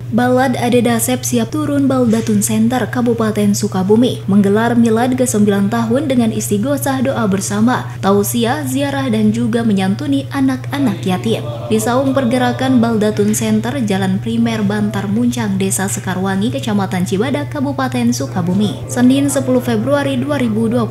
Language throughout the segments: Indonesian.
Balad Ade Dasep siap turun Baldatun Center Kabupaten Sukabumi menggelar milad ke-9 tahun dengan istighosah doa bersama, tausiah, ziarah dan juga menyantuni anak-anak yatim. Di saung pergerakan Baldatun Center Jalan Primer Bantar Muncang, Desa Sekarwangi, Kecamatan Cibadak, Kabupaten Sukabumi, Senin 10 Februari 2025.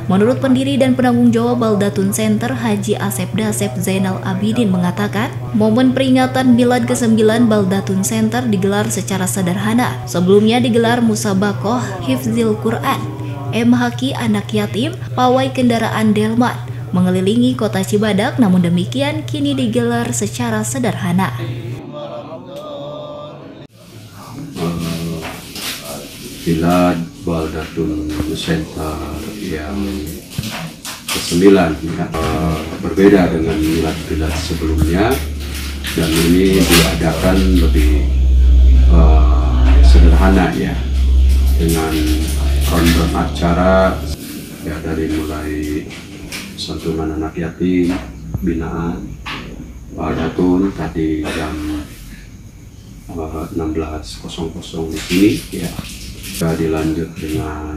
Menurut pendiri dan penanggung jawab Baldatun Center Haji Asep Dasep Zainal Abidin mengatakan, momen peringatan milad ke-9 Baldatun Center digelar secara sederhana. Sebelumnya digelar musabakoh hifzil Quran, MHQ anak yatim, pawai kendaraan delman mengelilingi kota Cibadak, namun demikian kini digelar secara sederhana. Milad Baldatun Center yang ke-9 ya, berbeda dengan milad-milad sebelumnya, dan ini diadakan lebih sederhana ya, dengan rundown acara ya, dari mulai santunan anak yatim, binaan Baldatun tadi jam 16.00 di sini ya, dilanjut dengan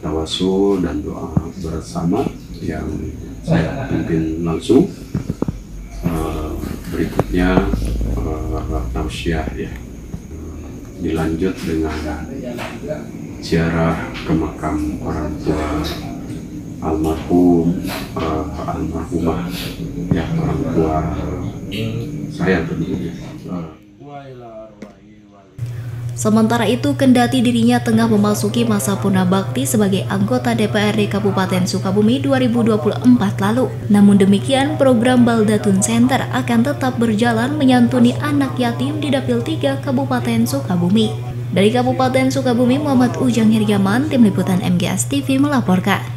tawasul dan doa bersama yang saya pimpin langsung. Berikutnya tausiah ya, dilanjut dengan ziarah ke makam orang tua almarhum, almarhumah ya, orang tua saya tentunya. Sementara itu, kendati dirinya tengah memasuki masa purna bakti sebagai anggota DPRD Kabupaten Sukabumi 2024 lalu, namun demikian program Baldatun Center akan tetap berjalan menyantuni anak yatim di Dapil 3 Kabupaten Sukabumi. Dari Kabupaten Sukabumi, Muhammad Ujang Hiryaman, Tim Liputan MGS TV melaporkan.